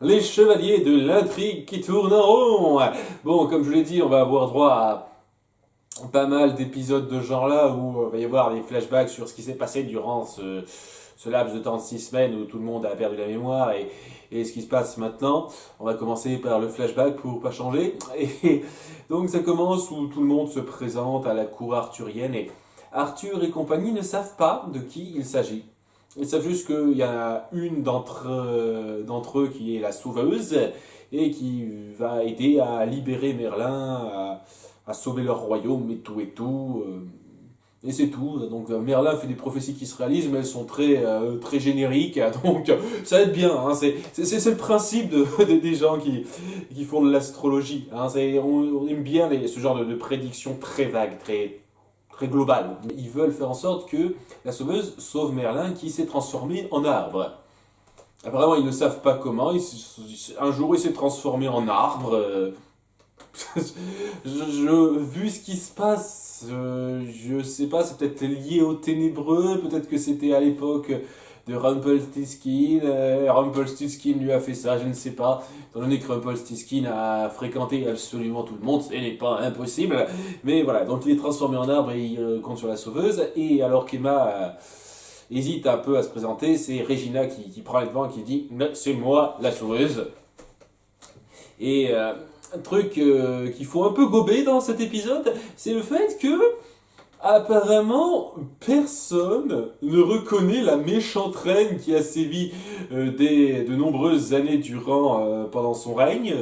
Les chevaliers de l'intrigue qui tournent en rond. Bon, comme je l'ai dit, on va avoir droit à pas mal d'épisodes de ce genre-là où il va y avoir des flashbacks sur ce qui s'est passé durant ce laps de temps de 6 semaines où tout le monde a perdu la mémoire et ce qui se passe maintenant. On va commencer par le flashback pour pas changer. Et donc ça commence où tout le monde se présente à la cour arthurienne et Arthur et compagnie ne savent pas de qui il s'agit. Ils savent juste qu'il y a une d'entre eux qui est la sauveuse et qui va aider à libérer Merlin, à sauver leur royaume et tout et tout. Et c'est tout. Donc Merlin fait des prophéties qui se réalisent, mais elles sont très génériques. Donc ça va être bien. Hein. C'est le principe des gens qui font de l'astrologie. Hein. On aime bien ce genre de prédictions très vagues, très globales. Ils veulent faire en sorte que la sauveuse sauve Merlin qui s'est transformé en arbre. Apparemment, ils ne savent pas comment. Un jour, il s'est transformé en arbre. Vu ce qui se passe, je sais pas, c'est peut-être lié au ténébreux, peut-être que c'était à l'époque de Rumpelstiltskin, Rumpelstiltskin lui a fait ça, je ne sais pas, étant donné que Rumpelstiltskin a fréquenté absolument tout le monde, ce n'est pas impossible, mais voilà, donc il est transformé en arbre et il compte sur la sauveuse, et alors qu'Emma hésite un peu à se présenter, c'est Regina qui prend les devants et qui dit « c'est moi la sauveuse ». Et un truc qu'il faut un peu gober dans cet épisode, c'est le fait que apparemment personne ne reconnaît la méchante reine qui a sévi de nombreuses années durant pendant son règne.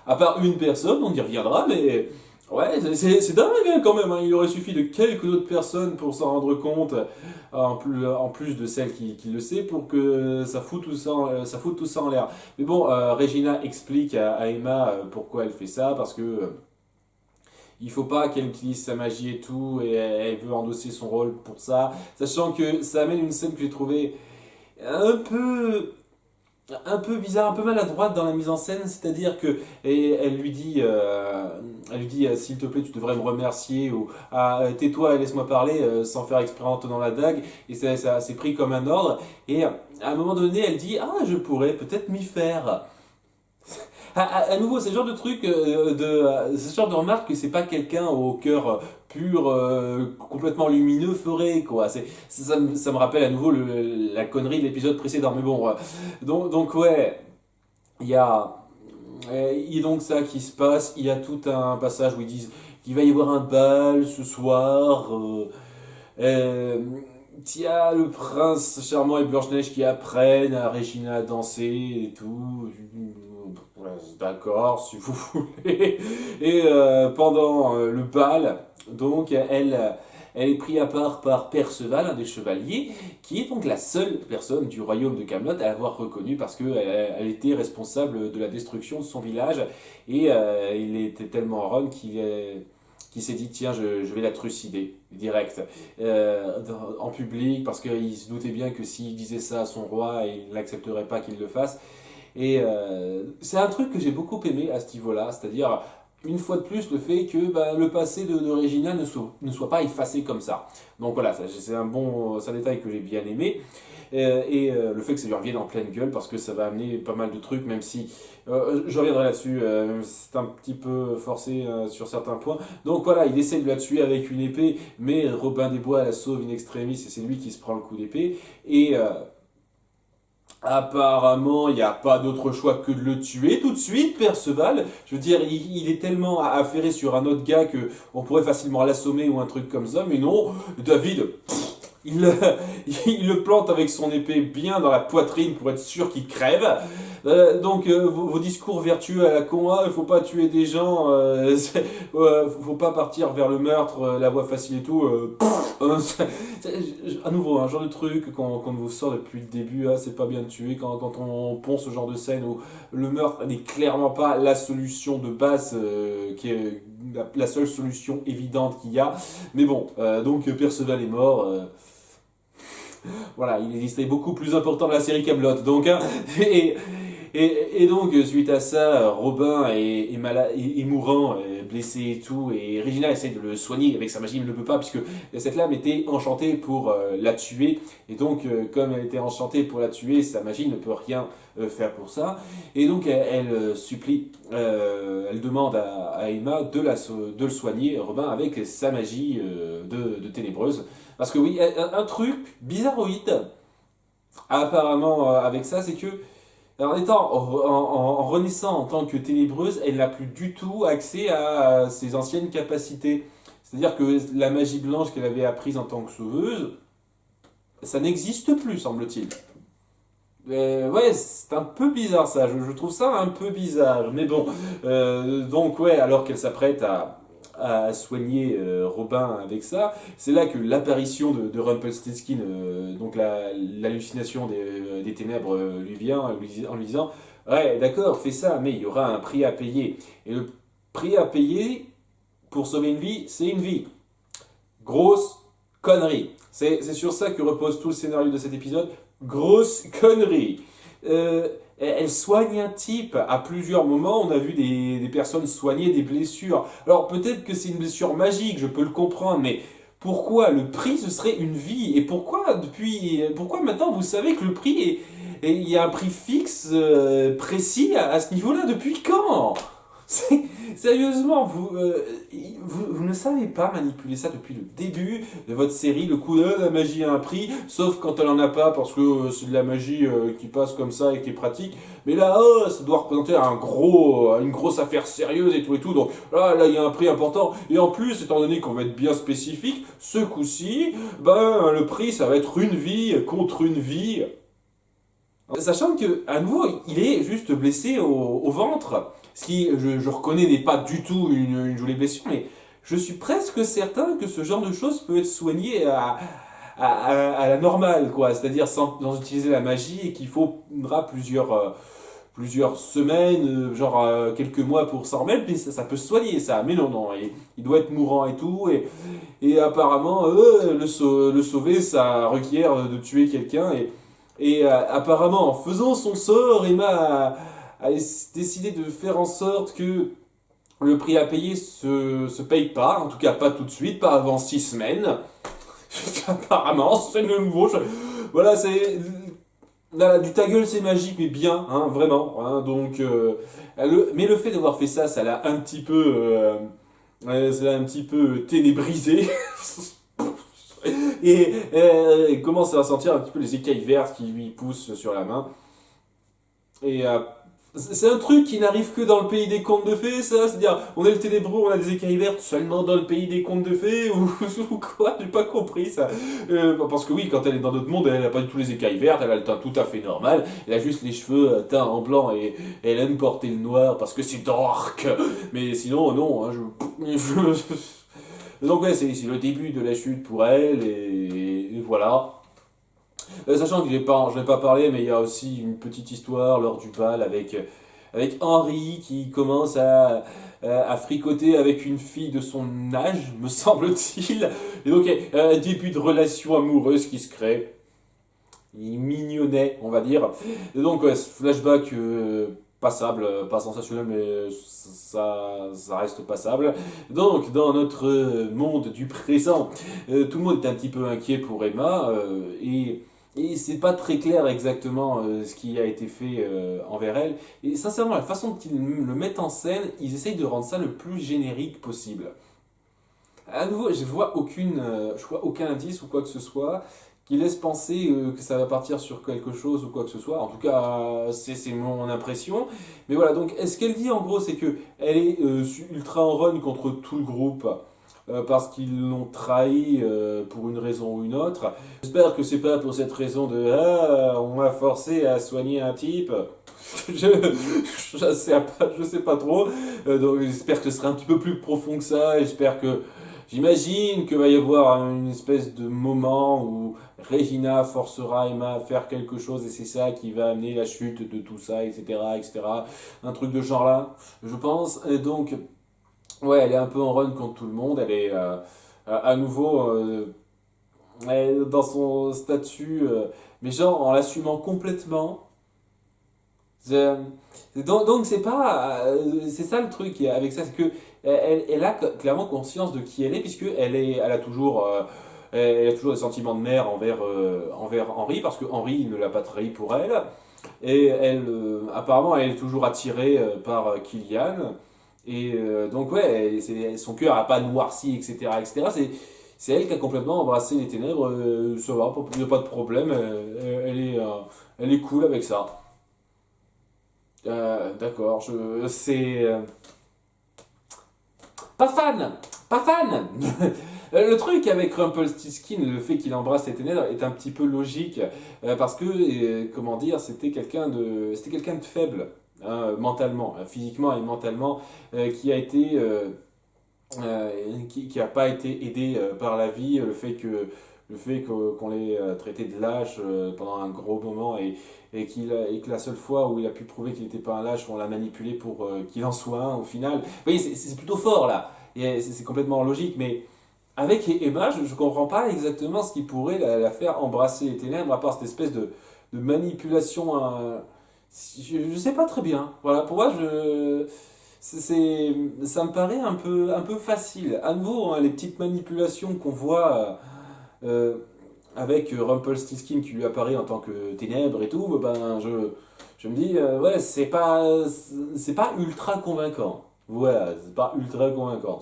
À part une personne, on y reviendra, mais ouais, c'est dingue hein, quand même. Hein. Il aurait suffi de quelques autres personnes pour s'en rendre compte, en plus de celle qui le sait, pour que ça fout tout ça en l'air. Mais bon, Regina explique à Emma pourquoi elle fait ça, parce que il faut pas qu'elle utilise sa magie et tout, et elle veut endosser son rôle pour ça, sachant que ça amène une scène que j'ai trouvée un peu un peu bizarre, un peu maladroite dans la mise en scène, c'est-à-dire que et elle lui dit s'il te plaît tu devrais me remercier ou tais-toi et laisse-moi parler sans faire exprès en tenant la dague et ça s'est pris comme un ordre et à un moment donné elle dit je pourrais peut-être m'y faire. À nouveau, c'est le genre de truc, ce genre de remarque que c'est pas quelqu'un au cœur pur, complètement lumineux ferait, quoi. Ça me rappelle à nouveau la connerie de l'épisode précédent, mais bon. Donc ouais, il y a, il y a donc ça qui se passe, il y a tout un passage où ils disent qu'il va y avoir un bal ce soir, il y a le prince charmant et Blanche-Neige qui apprennent à Regina à danser et tout. Ouais, d'accord, si vous voulez. Et pendant le bal, donc elle est prise à part par Perceval, un des chevaliers, qui est donc la seule personne du royaume de Camelot à l'avoir reconnu parce qu'elle elle était responsable de la destruction de son village. Et il était tellement run qu'il s'est dit tiens je vais la trucider direct en public parce qu'il se doutait bien que s'il disait ça à son roi il n'accepterait pas qu'il le fasse et c'est un truc que j'ai beaucoup aimé à ce niveau-là, c'est-à-dire une fois de plus le fait que le passé de Regina ne soit pas effacé comme ça. Donc voilà, c'est un détail que j'ai bien aimé. Le fait que ça lui revienne en pleine gueule parce que ça va amener pas mal de trucs, même si je reviendrai là-dessus, c'est un petit peu forcé sur certains points. Donc voilà, il essaie de la tuer avec une épée, mais Robin des Bois la sauve in extremis et c'est lui qui se prend le coup d'épée. Et apparemment, il n'y a pas d'autre choix que de le tuer tout de suite, Perceval. Je veux dire, il est tellement affairé sur un autre gars que on pourrait facilement l'assommer ou un truc comme ça, mais non, David, il, il le plante avec son épée bien dans la poitrine pour être sûr qu'il crève. Donc vos discours vertueux à la con, il faut pas tuer des gens, faut pas partir vers le meurtre, la voie facile et tout. À nouveau, un genre de truc qu'on vous sort depuis le début, c'est pas bien de tuer quand on pond ce genre de scène où le meurtre n'est clairement pas la solution de base, qui est la seule solution évidente qu'il y a. Mais bon, donc Perceval est mort. Voilà, il existait beaucoup plus important de la série Camelot. Donc, hein, Et donc, suite à ça, Robin est mourant, blessé et tout, et Regina essaie de le soigner avec sa magie, mais ne le peut pas, puisque cette lame était enchantée pour la tuer, et donc, comme elle était enchantée pour la tuer, sa magie ne peut rien faire pour ça, et donc elle supplie, elle demande à Emma de le soigner, Robin, avec sa magie de ténébreuse, parce que oui, un truc bizarroïde, apparemment, avec ça, c'est que en étant en renaissant en tant que ténébreuse, elle n'a plus du tout accès à ses anciennes capacités. C'est-à-dire que la magie blanche qu'elle avait apprise en tant que sauveuse, ça n'existe plus, semble-t-il. Ouais, c'est un peu bizarre ça, je trouve ça un peu bizarre. Mais bon, donc ouais, alors qu'elle s'apprête à soigner Robin avec ça, c'est là que l'apparition de Rumpelstiltskin, donc l'hallucination des ténèbres, lui vient en lui disant ouais, d'accord, fais ça, mais il y aura un prix à payer. Et le prix à payer pour sauver une vie, c'est une vie. Grosse connerie. C'est sur ça que repose tout le scénario de cet épisode. Grosse connerie. Elle soigne un type. À plusieurs moments, on a vu des personnes soigner des blessures. Alors peut-être que c'est une blessure magique, je peux le comprendre, mais pourquoi le prix ce serait une vie? Et pourquoi maintenant vous savez que le prix il y a un prix fixe précis à ce niveau-là? Depuis quand? C'est- Sérieusement, vous ne savez pas manipuler ça depuis le début de votre série. Le coup de la magie a un prix, sauf quand elle en a pas, parce que c'est de la magie qui passe comme ça et qui est pratique. Mais là, ça doit représenter une grosse affaire sérieuse et tout et tout. Donc là, il y a un prix important. Et en plus, étant donné qu'on va être bien spécifique, ce coup-ci, ben, le prix, ça va être une vie contre une vie. Sachant que, à nouveau, il est juste blessé au ventre. Ce qui, je reconnais, n'est pas du tout une jolie blessure, mais je suis presque certain que ce genre de choses peut être soigné à la normale, quoi. C'est-à-dire sans utiliser la magie et qu'il faudra plusieurs semaines, quelques mois pour s'en remettre, mais ça peut se soigner, ça. Mais non, non, il doit être mourant et tout, et apparemment, le sauver, ça requiert de tuer quelqu'un, et apparemment, en faisant son sort, Emma a décidé de faire en sorte que le prix à payer se paye pas, en tout cas pas tout de suite, pas avant 6 semaines. Apparemment, c'est le nouveau. Voilà, c'est. Là, du ta gueule, c'est magique, mais bien, hein, vraiment. Hein, donc, mais le fait d'avoir fait ça, ça l'a un petit peu. Ça l'a un petit peu ténébrisé. Et il commence à sentir un petit peu les écailles vertes qui lui poussent sur la main. Et c'est un truc qui n'arrive que dans le pays des contes de fées, ça. C'est-à-dire, on est le ténébreux, on a des écailles vertes seulement dans le pays des contes de fées, ou quoi? J'ai pas compris ça. Parce que oui, quand elle est dans notre monde, elle a pas du tout les écailles vertes, elle a le teint tout à fait normal, elle a juste les cheveux teints en blanc et elle aime porter le noir parce que c'est dark. Mais sinon, non, hein, donc ouais, c'est le début de la chute pour elle, et voilà. Sachant que je n'ai pas parlé, mais il y a aussi une petite histoire lors du bal avec Henri qui commence à fricoter avec une fille de son âge, me semble-t-il. Et donc, un début de relation amoureuse qui se crée. Il est mignonnet, on va dire. Et donc, ouais, ce flashback passable, pas sensationnel, mais ça reste passable. Donc, dans notre monde du présent, tout le monde est un petit peu inquiet pour Emma, et c'est pas très clair exactement ce qui a été fait envers elle. Et sincèrement, la façon dont ils le mettent en scène, ils essayent de rendre ça le plus générique possible. À nouveau, je vois aucun indice ou quoi que ce soit qui laisse penser que ça va partir sur quelque chose ou quoi que ce soit. En tout cas, c'est mon impression. Mais voilà, donc ce qu'elle dit en gros, c'est que elle est ultra en run contre tout le groupe parce qu'ils l'ont trahi pour une raison ou une autre. J'espère que c'est pas pour cette raison de on m'a forcé à soigner un type. je, je sais pas trop. Donc j'espère que ce sera un petit peu plus profond que ça. J'imagine qu'il va y avoir une espèce de moment où Regina forcera Emma à faire quelque chose et c'est ça qui va amener la chute de tout ça, etc., etc. Un truc de genre là, je pense. Et donc, ouais, elle est un peu en run contre tout le monde. Elle est à nouveau elle est dans son statut, mais genre en l'assumant complètement. Je- donc c'est pas, c'est ça le truc avec ça, c'est que elle a clairement conscience de qui elle est, puisque elle a toujours des sentiments de mère envers Henri, parce que Henri ne l'a pas trahi pour elle. Et apparemment, elle est toujours attirée par Kylian. Et donc, ouais, son cœur n'a pas noirci, etc. etc. C'est elle qui a complètement embrassé les ténèbres. Ça va, il n'y a pas de problème. Elle est cool avec ça. D'accord, c'est. Pas fan! Pas fan! Le truc avec Rumpelstiltskin, le fait qu'il embrasse les ténèbres, est un petit peu logique. Parce que, comment dire, c'était quelqu'un de faible, hein, mentalement, physiquement et mentalement, qui a été. Qui a pas été aidé par la vie, qu'on l'ait traité de lâche pendant un gros moment et et que la seule fois où il a pu prouver qu'il n'était pas un lâche, on l'a manipulé pour qu'il en soit un au final. Vous voyez, c'est plutôt fort là, et c'est complètement logique, mais avec Emma, je ne comprends pas exactement ce qui pourrait la faire embrasser les ténèbres, à part cette espèce de manipulation. Je ne sais pas très bien. Voilà, pour moi, ça me paraît un peu facile. À nouveau, hein, les petites manipulations qu'on voit avec Rumpelstiltskin qui lui apparaît en tant que ténèbres et tout, ben je me dis, ouais, c'est pas ultra convaincant. Voilà, c'est pas ultra convaincant.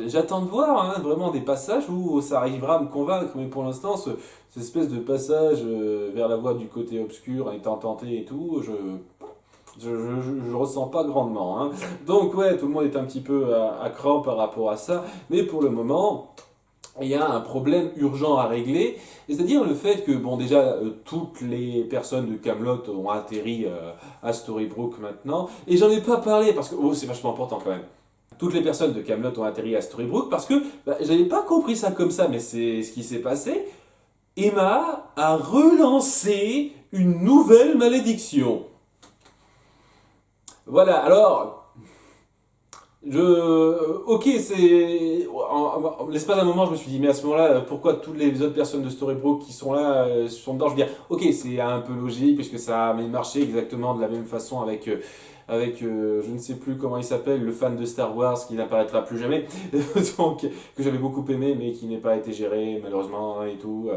J'attends de voir hein, vraiment des passages où ça arrivera à me convaincre, mais pour l'instant, cette espèce de passage vers la voie du côté obscur en étant tenté et tout, je ressens pas grandement. Hein. Donc ouais, tout le monde est un petit peu à cran par rapport à ça, mais pour le moment, il y a un problème urgent à régler, c'est-à-dire le fait que, bon, déjà, toutes les personnes de Camelot ont atterri à Storybrooke maintenant, et j'en ai pas parlé parce que, oh, c'est vachement important quand même. Toutes les personnes de Camelot ont atterri à Storybrooke parce que bah, j'avais pas compris ça comme ça, mais c'est ce qui s'est passé. Emma a relancé une nouvelle malédiction. Voilà, alors, ok, l'espace d'un moment, je me suis dit, mais à ce moment-là, pourquoi toutes les autres personnes de Storybrooke qui sont là sont dedans? Je veux dire, ok, c'est un peu logique, puisque ça a marché exactement de la même façon avec je ne sais plus comment il s'appelle, le fan de Star Wars qui n'apparaîtra plus jamais, donc, que j'avais beaucoup aimé, mais qui n'est pas été géré, malheureusement, hein, et tout.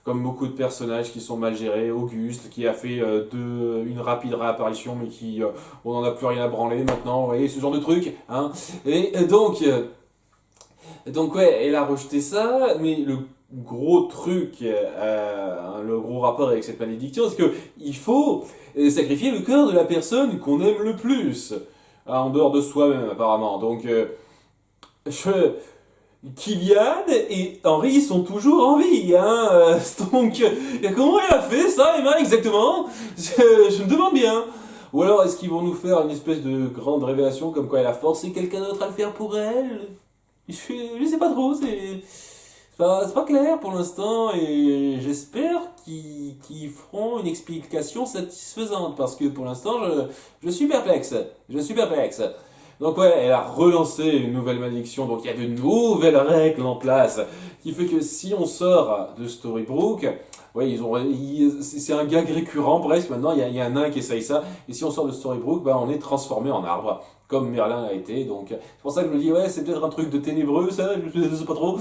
Comme beaucoup de personnages qui sont mal gérés, Auguste qui a fait une rapide réapparition mais on n'en a plus rien à branler maintenant, vous voyez ce genre de truc. Hein. Et donc ouais, elle a rejeté ça, mais le gros truc, le gros rapport avec cette malédiction, c'est que il faut sacrifier le cœur de la personne qu'on aime le plus, hein, en dehors de soi-même apparemment. Donc je, Kylian et Henri sont toujours en vie, hein. Donc, comment elle a fait ça, Emma, exactement? Je me demande bien. Ou alors, est-ce qu'ils vont nous faire une espèce de grande révélation comme quoi elle a forcé quelqu'un d'autre à le faire pour elle? Je sais pas trop, c'est pas clair pour l'instant et j'espère qu'ils feront une explication satisfaisante parce que pour l'instant, je suis perplexe. Je suis perplexe. Donc ouais, elle a relancé une nouvelle malédiction, donc il y a de nouvelles règles en place, qui fait que si on sort de Storybrooke, ouais, c'est un gag récurrent presque, maintenant il y a un nain qui essaye ça, et si on sort de Storybrooke, bah, on est transformé en arbre, comme Merlin a été, donc c'est pour ça que je me dis, ouais, c'est peut-être un truc de ténébreux ça, je sais pas trop,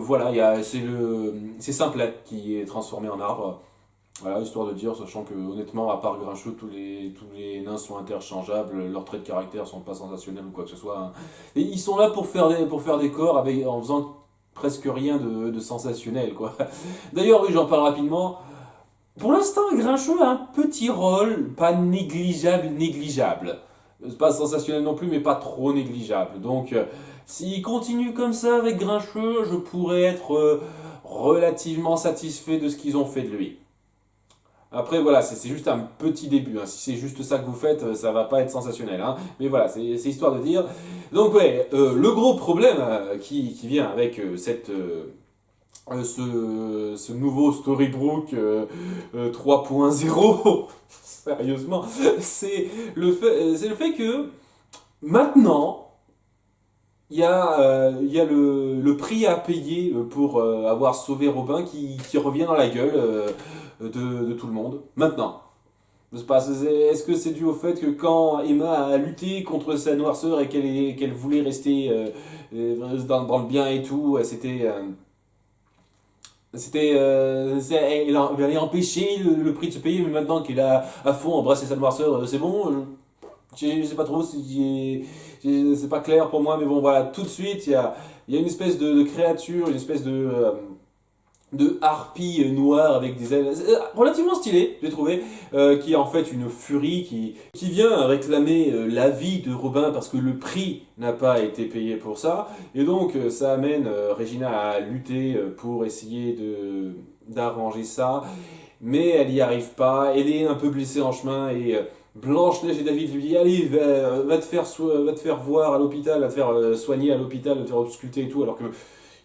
voilà, c'est Simplet qui est transformé en arbre, voilà, histoire de dire, sachant que honnêtement, à part Grincheux, tous les nains sont interchangeables, leurs traits de caractère sont pas sensationnels ou quoi que ce soit. Hein. Et ils sont là pour faire des corps en faisant presque rien de sensationnel, quoi. D'ailleurs, oui, j'en parle rapidement. Pour l'instant, Grincheux a un petit rôle, pas négligeable. C'est pas sensationnel non plus, mais pas trop négligeable. Donc, s'il continue comme ça avec Grincheux, je pourrais être relativement satisfait de ce qu'ils ont fait de lui. Après, voilà, c'est juste un petit début. Hein. Si c'est juste ça que vous faites, ça va pas être sensationnel. Hein. Mais voilà, c'est histoire de dire. Donc, ouais, le gros problème qui vient avec ce nouveau Storybrooke 3.0, sérieusement, c'est le fait que maintenant, il y a prix à payer pour avoir sauvé Robin qui revient dans la gueule de tout le monde. Maintenant, je sais pas, est-ce que c'est dû au fait que quand Emma a lutté contre sa noirceur et qu'elle voulait rester dans le bien et tout, elle allait empêcher le prix de se payer, mais maintenant qu'elle a à fond embrassé sa noirceur, c'est bon. Je sais pas trop, c'est pas clair pour moi, mais bon voilà, tout de suite il y a une espèce de créature, une espèce de harpie noire avec des ailes relativement stylées, j'ai trouvé, qui est en fait une furie qui vient réclamer la vie de Robin parce que le prix n'a pas été payé pour ça, et donc ça amène Regina à lutter pour essayer d'arranger ça, mais elle n'y arrive pas, elle est un peu blessée en chemin et Blanche-Neige et David lui disent allez, va te faire voir à l'hôpital, va te faire soigner à l'hôpital, va te faire ausculter et tout, alors que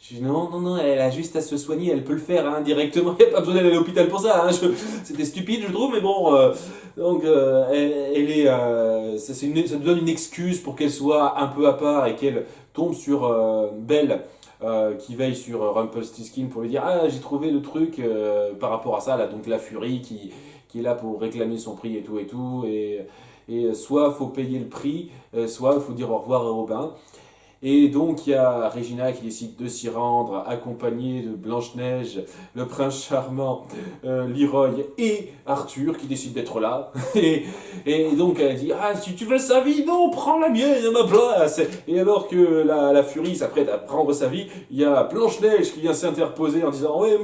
je dis non, non, non, elle a juste à se soigner, elle peut le faire directement, il n'y a pas besoin d'aller à l'hôpital pour ça, c'était stupide je trouve, mais bon, donc elle est, ça nous donne une excuse pour qu'elle soit un peu à part et qu'elle tombe sur Belle, qui veille sur Rumpelstiltskin pour lui dire ah j'ai trouvé le truc par rapport à ça, là, donc la furie qui est là pour réclamer son prix et tout, et soit faut payer le prix, soit il faut dire au revoir à Robin. Et donc il y a Regina qui décide de s'y rendre, accompagnée de Blanche-Neige, le prince charmant, Leroy et Arthur qui décident d'être là. Et donc elle dit ah si tu veux sa vie, non, prends la mienne à ma place. Et alors que la furie s'apprête à prendre sa vie, il y a Blanche-Neige qui vient s'interposer en disant ouais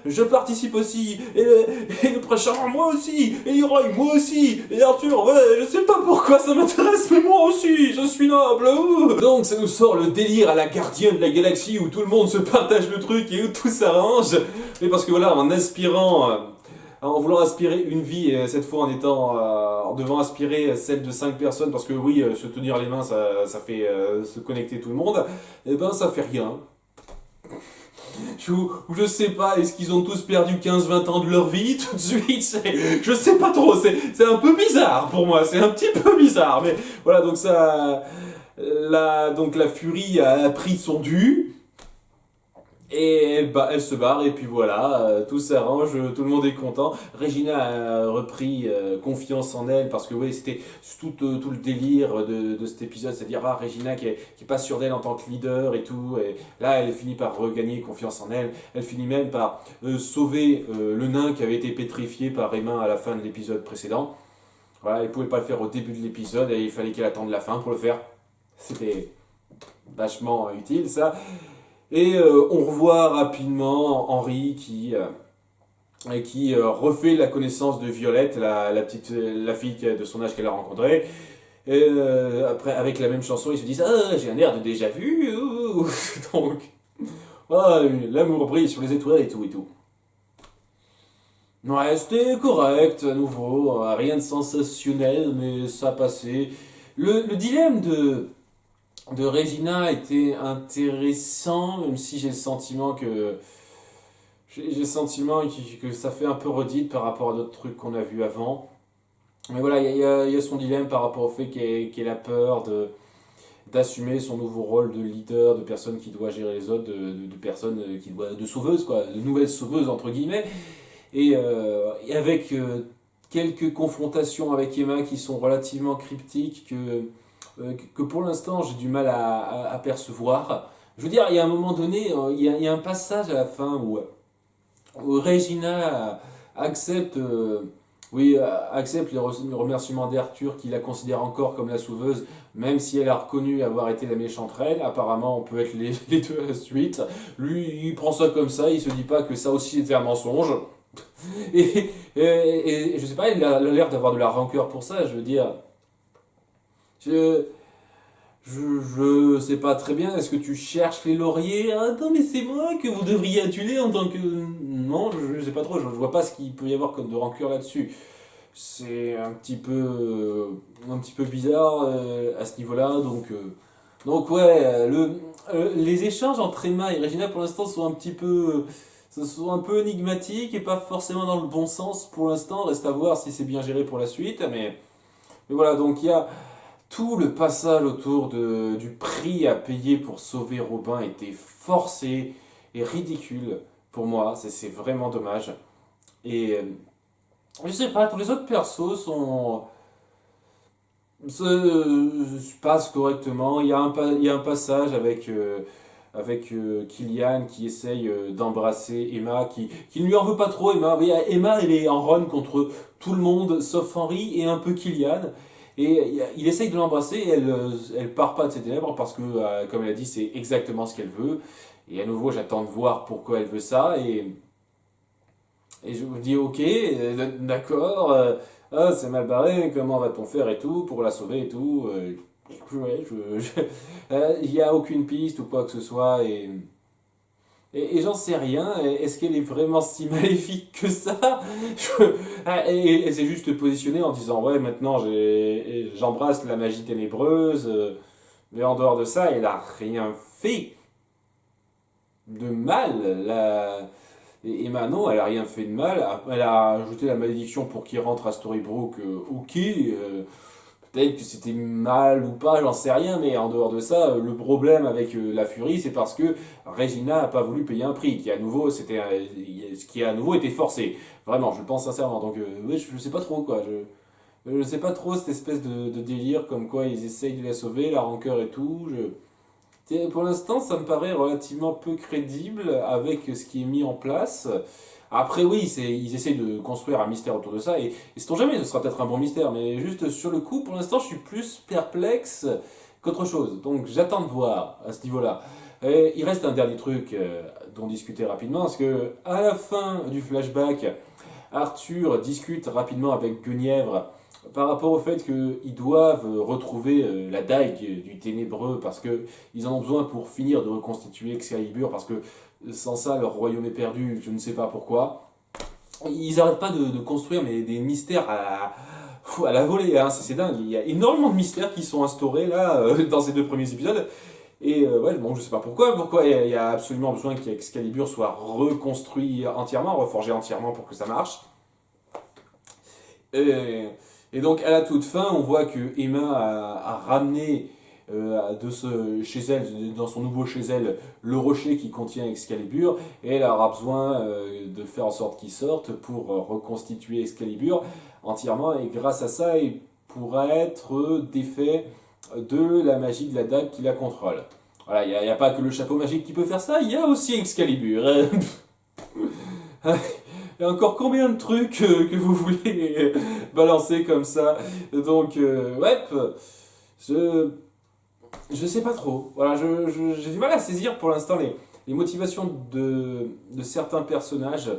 je participe aussi, et le prince charmant moi aussi, et Leroy moi aussi, et Arthur ouais je sais pas pourquoi ça m'intéresse mais moi aussi je suis noble. Donc ça nous sort le délire à la Gardien de la Galaxie où tout le monde se partage le truc et où tout s'arrange. Mais parce que voilà, en voulant aspirer une vie, et cette fois en devant aspirer celle de 5 personnes, parce que oui, se tenir les mains, ça fait se connecter tout le monde, et ben ça fait rien. Je sais pas, est-ce qu'ils ont tous perdu 15-20 ans de leur vie tout de suite? Je sais pas trop, c'est un peu bizarre pour moi, c'est un petit peu bizarre, mais voilà, donc ça... donc la furie a pris son dû et elle se barre et puis voilà, tout s'arrange, tout le monde est content. Regina a repris confiance en elle parce que oui, c'était tout le délire de cet épisode, c'est-à-dire Regina qui est pas sûre d'elle en tant que leader et tout, et là elle finit par regagner confiance en elle, elle finit même par sauver le nain qui avait été pétrifié par Emma à la fin de l'épisode précédent. Voilà, elle pouvait pas le faire au début de l'épisode et il fallait qu'elle attende la fin pour le faire. C'était vachement utile ça. Et on revoit rapidement Henri qui refait la connaissance de Violette, la fille de son âge qu'elle a rencontrée. Et après, avec la même chanson, ils se disent ah, j'ai un air de déjà vu. Donc, ah, l'amour brille sur les étoiles et tout et tout. Ouais, c'était correct à nouveau, rien de sensationnel, mais ça passait. Le dilemme de Regina était intéressant, même si j'ai le sentiment que ça fait un peu redite par rapport à d'autres trucs qu'on a vus avant. Mais voilà, il y a son dilemme par rapport au fait qu'elle a peur d'assumer son nouveau rôle de leader, de personne qui doit gérer les autres, de personne de sauveuse, quoi, de nouvelle sauveuse entre guillemets. Et avec quelques confrontations avec Emma qui sont relativement cryptiques que pour l'instant j'ai du mal à percevoir. Je veux dire, il y a un moment donné, il y a un passage à la fin où Regina accepte, accepte les remerciements d'Arthur qui la considère encore comme la sauveuse, même si elle a reconnu avoir été la méchante reine. Apparemment, on peut être les deux à la suite. Lui, il prend ça comme ça, il se dit pas que ça aussi était un mensonge. Et je sais pas, il a l'air d'avoir de la rancœur pour ça, je veux dire. Je, je sais pas très bien, est-ce que tu cherches les lauriers? Ah non, mais c'est moi que vous devriez aduler en tant que. Non, je sais pas trop, je vois pas ce qu'il peut y avoir comme de rancœur là-dessus. C'est un petit peu bizarre à ce niveau-là, donc ouais, les échanges entre Emma et Regina pour l'instant sont un peu énigmatiques et pas forcément dans le bon sens pour l'instant. Reste à voir si c'est bien géré pour la suite, mais voilà, donc tout le passage autour du prix à payer pour sauver Robin était forcé et ridicule pour moi. C'est vraiment dommage. Et je sais pas, tous les autres persos se passent correctement. Il y a un passage avec Killian qui essaye d'embrasser Emma, qui ne lui en veut pas trop, Emma. Oui, Emma, elle est en run contre tout le monde, sauf Henry et un peu Killian. Et il essaye de l'embrasser et elle part pas de ses ténèbres parce que, comme elle a dit, c'est exactement ce qu'elle veut. Et à nouveau, j'attends de voir pourquoi elle veut ça. Et je me dis, ok, d'accord, ah, c'est mal barré, comment va-t-on faire et tout, pour la sauver et tout. Ouais, il n'y a aucune piste ou quoi que ce soit. Et j'en sais rien. Est-ce qu'elle est vraiment si maléfique que ça? Et elle s'est juste positionnée en disant, ouais, maintenant j'embrasse la magie ténébreuse. Mais en dehors de ça, elle a rien fait de mal. Et Manon, elle a rien fait de mal. Elle a ajouté la malédiction pour qu'il rentre à Storybrooke. Ok, peut-être que c'était mal ou pas, j'en sais rien. Mais en dehors de ça, le problème avec la Furie, c'est parce que Regina n'a pas voulu payer un prix, qui à nouveau, ce qui à nouveau était forcé. Vraiment, je le pense sincèrement. Donc, ouais, je sais pas trop quoi. Je sais pas trop cette espèce de délire comme quoi ils essayent de la sauver, la rancœur et tout. Pour l'instant, ça me paraît relativement peu crédible avec ce qui est mis en place. Après, oui, ils essayent de construire un mystère autour de ça, et sait-on jamais, ce sera peut-être un bon mystère, mais juste sur le coup, pour l'instant, je suis plus perplexe qu'autre chose. Donc, j'attends de voir à ce niveau-là. Et il reste un dernier truc dont discuter rapidement, parce que à la fin du flashback, Arthur discute rapidement avec Guenièvre par rapport au fait qu'ils doivent retrouver la dague du ténébreux parce qu'ils en ont besoin pour finir de reconstituer Excalibur parce que sans ça leur royaume est perdu, je ne sais pas pourquoi. Ils n'arrêtent pas de construire mais des mystères à la volée, hein, c'est dingue. Il y a énormément de mystères qui sont instaurés là dans ces deux premiers épisodes. Et ouais, bon, je sais pas pourquoi il y a absolument besoin qu'Excalibur soit reconstruit entièrement, reforgé entièrement pour que ça marche. Et, et donc à la toute fin, on voit que Emma a ramené chez elle, dans son nouveau chez elle, le rocher qui contient Excalibur, et elle aura besoin de faire en sorte qu'il sorte pour reconstituer Excalibur entièrement, et grâce à ça, il pourra être défait de la magie de la dague qui la contrôle. Voilà, il n'y a pas que le chapeau magique qui peut faire ça, il y a aussi Excalibur. Il y a encore combien de trucs que vous voulez balancer comme ça? Donc, ouais, je, je sais pas trop. Voilà, j'ai du mal à saisir pour l'instant les motivations de certains personnages.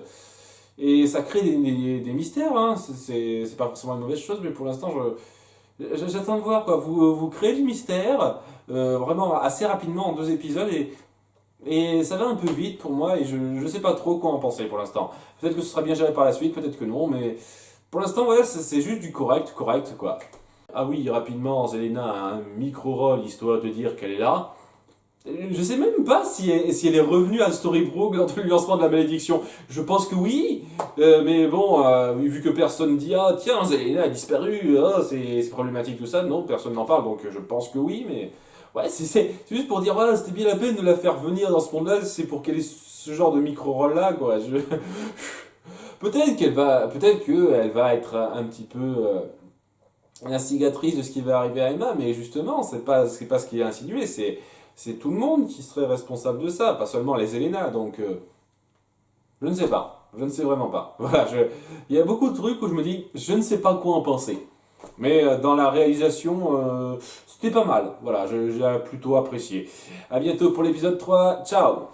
Et ça crée des mystères, hein. C'est pas forcément une mauvaise chose, mais pour l'instant, j'attends de voir quoi. Vous créez du mystère, vraiment assez rapidement en 2 épisodes, et ça va un peu vite pour moi, et je sais pas trop quoi en penser pour l'instant. Peut-être que ce sera bien géré par la suite, peut-être que non, mais pour l'instant, ouais, c'est juste du correct, quoi. Ah oui, rapidement, Zelena a un micro-rôle histoire de dire qu'elle est là. Je sais même pas si elle est revenue à Storybrooke lors du lancement de la malédiction. Je pense que oui, mais bon, vu que personne dit ah tiens Zelena a disparu, ah, c'est problématique tout ça, non, personne n'en parle, donc je pense que oui, mais ouais, c'est juste pour dire voilà, c'était bien la peine de la faire venir dans ce monde-là, c'est pour qu'elle ait ce genre de micro-rôle là, quoi. Peut-être qu'elle va être un petit peu l'instigatrice de ce qui va arriver à Emma, mais justement, c'est pas ce qui est insinué, c'est tout le monde qui serait responsable de ça, pas seulement les Elena, donc je ne sais pas, je ne sais vraiment pas. Voilà, il y a beaucoup de trucs où je me dis, je ne sais pas quoi en penser. Mais dans la réalisation, c'était pas mal, voilà, j'ai plutôt apprécié. À bientôt pour l'épisode 3, ciao!